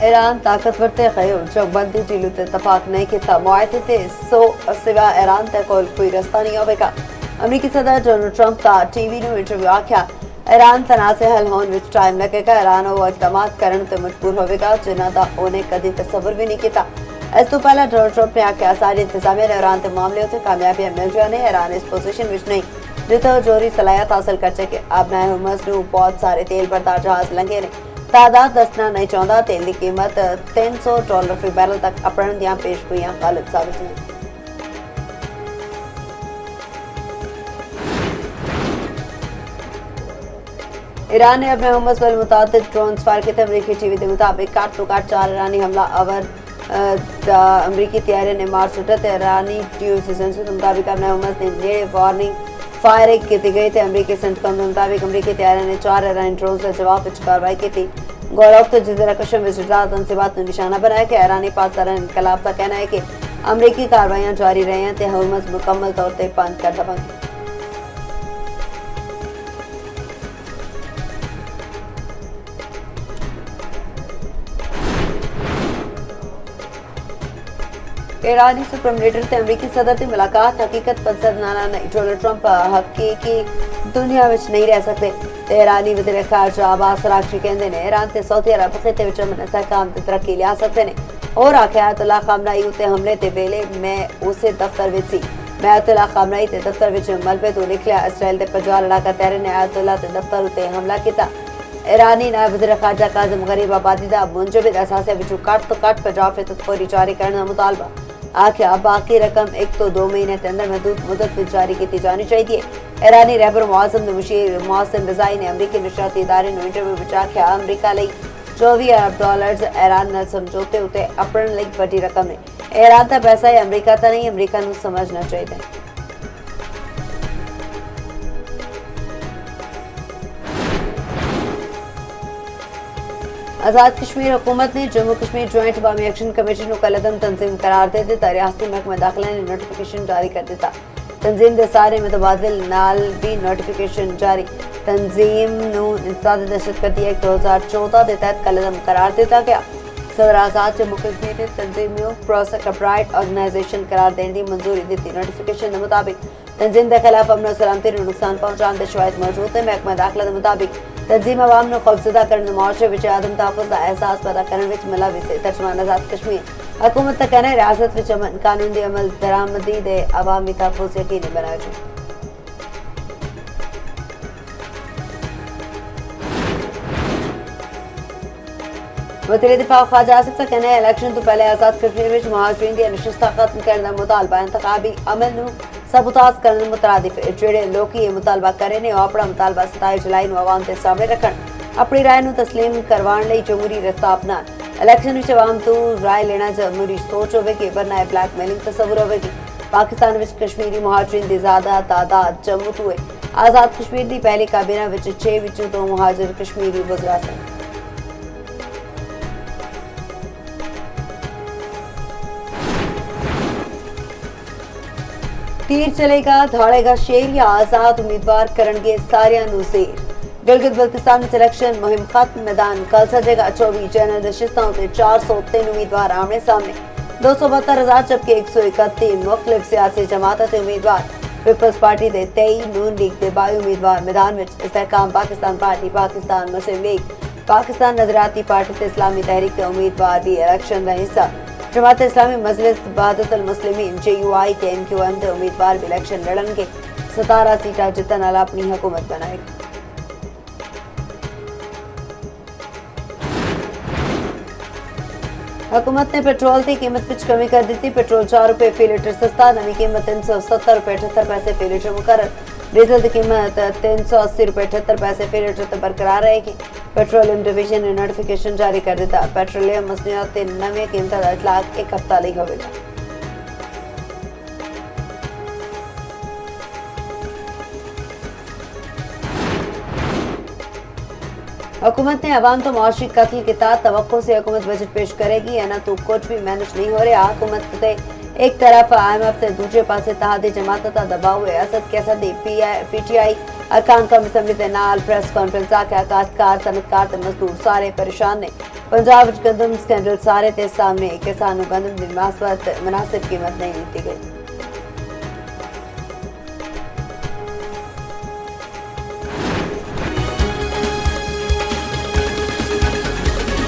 Iran ताकतवर ते खयो चौबंदी टीलू ते इतफाक नहीं किया मुआहदे ते सो सिवा ईरान ते कोई कोई रास्ता नहीं होगा। अमरीकी सदर डोनाल्ड ट्रंप का टीवी नु इंटरव्यू आख्या ईरान तनाज़े हल होने विच टाइम लगेगा। ईरान वो इकदाम करने ते मजबूर होगा जिन्हां दा उन्हें कदी तसव्वुर भी नहीं किया। इस तो पहले डोनाल्ड ट्रंप ने आख्या सारी इंतजामिया ने ईरान के मामले से कामयाबियां मिल जाने। ईरान इस पोजीशन विच नहीं जितो जोरी सलाहियत हासिल कर सके। अपना हुमस नु बहुत सारे तेल बरदार जहाज लंघे ने। तादाद दसना नहीं चाहता। तेल की कीमत $300 फी बैरल तक अपने दियां पेशगोइयां गलत साबित हुई। ईरान ने अपने हुमस पर मुतादिद ड्रोन फायर किए। अमरीकी टीवी के मुताबिक काट तो काट 4 ईरानी हमला आवर अमरीकी तैयारी ने मार सुटा। ईरानी न्यूज़ एजेंसी के मुताबिक अपने हुमस ने नेड़े वार्निंग फायरिंग की गई थी। अमरीकी सेंटकॉम के मुताबिक अमरीकी तैयारी ने 4 ईरानी ड्रोन से जवाब कार्रवाई की थी। गौरव जजीरा कश्मीर में तनसीबात ने निशाना बनाया कि ईरानी पाकिस्तान इनकलाब का कहना है कि अमरीकी कार्रवाइयां जारी रही हैं तो हुमस मुकम्मल तौर पर बंद कर देंगे। ईरानी सुप्रीम लीडर से अमरीकी सदर की मुलाकात हकीकत पसंद नाना नहीं। डोनाल्ड ट्रंप हकीकी दुनिया में नहीं रह सकते। ईरानी वज़ीर ख़ारजा अब्बास अराग़ची कहते हैं ईरान से सऊदी अरब खिते विच इस्तेहकाम ते तरक्की लिया सकते हैं। और आख्या अयतुल्ला खामनाई उत्ते हमले ते वेले मैं उसे दफ्तर विच सी। मैं अयतुल्ला खामनाई ते दफ्तर विच मलबे तो निकलिया। इसराइल ते पजा लड़ाका तैयारी ने अयतुल्ला ते दफ्तर उत्ते हमला किया। ईरानी नायब वज़ीर ख़ारजा काज़िम गरीब आबादी दा मुंजबिद असासे विचों कट तो कट 50% फौरी जारी करने का मुतालबा। आख्या बाकी रकम 1 तो 2 महीने के अंदर महदूद मुद्दत में जारी की जानी चाहिए। ईरानी रहबर मुआज़म मुशीर मोहसिन रज़ाई ने अमरीकी नशरियाती इदारे ने इंटरव्यू में आख्या अमरीका लई $24 अरब ईरान नाल समझौते उत्ते अपने लई वड्डी रकम ने। ईरान का पैसा है अमरीका का नहीं। अमरीका नूं समझना चाहिए। आजाद कश्मीर हुकूमत ने जम्मू कश्मीर ज्वाइंट अवामी एक्शन कमेटी को कलदम तंजीम करार दे दिता। रियासती महकमा दाखिला ने नोटिफिकेशन जारी कर दिता। तंजीम के सारे मुतबादिल नाल भी नोटिफिकेशन जारी। तंजीम नूं इंसदाद दहशतगर्दी एक्ट 2014 के तहत कलदम करार दिता गया। सदर आजाद जम्मू कश्मीर ने तंजीम नूं प्रोसेक्टराइट ऑर्गेनाइजेशन करार देने की मंजूरी दी। नोटिफिकेशन के मुताबिक तंजीम के खिलाफ अमन और सलामती को नुकसान पहुंचाने के शवायद मौजूद है। महकमा दाखिला के मुताबिक तंजीम अवाम को खौफजदा करने मार्चे विच आदम तहफ़्फ़ुज़ का एहसास पैदा करने विच मुलविस है। तर्जुमान आजाद कश्मीर हुकूमत का कहना है रियासत विच अमन कानून की अमल दरामदी दे अवामी तहफ़्फ़ुज़ यकीनी बनाया जाए। वज़ीर दिफा ख्वाजा आसिफ का कहना है इलेक्शन तो पहले आजाद कश्मीर में मुहाजिरीन की नशिस्तां खत्म करने का मुतालबा इंतखाबी अमल नूं सबूताज करने मुतरादिफ है। जेड़े लोग ये मुतालबा करे ने अपना मुतालबा 27 जुलाई नूं अवाम के सामने रखन। अपनी राय नूं तस्लीम करवाने लई जमहूरी रस्ता अपनान। इलेक्शन विच अवाम तो राय लेना जमहूरी सोच होवेगी वरना ब्लैकमेलिंग तस्वुर होवेगी। पाकिस्तान विच कश्मीरी मुहाजिरीन की ज्यादा तादाद जम्मू तो है। आजाद कश्मीर की पहली काबीना विच 6 विचों 2 मुहाजिर कश्मीरी वज़रा सन। तीर चलेगा दौड़ेगा शेर या आजाद उम्मीदवार करेंगे सारिया नुज़ेर। गिलगित बल्तिस्तान में इलेक्शन मुहिम खत्म। मैदान कल सजेगा 24 जनरल नशिस्तां से 403 उम्मीदवार आमने सामने। 272,000 जबकि 131 मुख्तलिफ सियासी जमात के उम्मीदवार। पीपल्स पार्टी के 23 नून लीग के 22 उम्मीदवार मैदान में। इस्तेहकाम पाकिस्तान पार्टी पाकिस्तान मुस्लिम लीग पाकिस्तान नजराती पार्टी से इस्लामी तहरीक के उम्मीदवार भी इलेक्शन का हिस्सा। जमात इस्लामी मजलिस वहदतुल मुस्लिमीन JUI के MQM के उम्मीदवार भी इलेक्शन लड़ेंगे। 17 सीटा जितने नाल अपनी हुकूमत बनाएगा। हुकूमत ने पेट्रोल की कीमत विच कमी कर दी। पेट्रोल 4 रुपए फी लीटर सस्ता। नवी कीमत 370 रुपए 78 पैसे फी लीटर मुकर्रर। डीजल की कीमत 380 रुपए 78 पैसे फी लीटर तक बरकरार रहेगी। पेट्रोलियम डिवीजन ने नोटिफिकेशन जारी कर दिता। पेट्रोलियम मसनूआत के नवी कीमत का इतलाक 1 हफ्ता लई होगा। हुकूमत ने अवाम तो मुआशी कत्ल के तहत तवक्को से हुकूमत बजट पेश करेगी या ना तो कुछ भी मैनेज नहीं हो रहा। हुकूमत के एक तरफ IMF से दूसरे पास इत्तेहादी जमात का दबाव है। असद के असद PTI अरकान कौमी असम्बली के नाल प्रेस कॉन्फ्रेंस आख्या काश्तकार सनतकार ते मजदूर सारे परेशान ने। पंजाब विच गंदम स्कैंडल सारे ते सामने, किसान नूं गंदम दी मुनासिब कीमत नहीं दित्ती गई।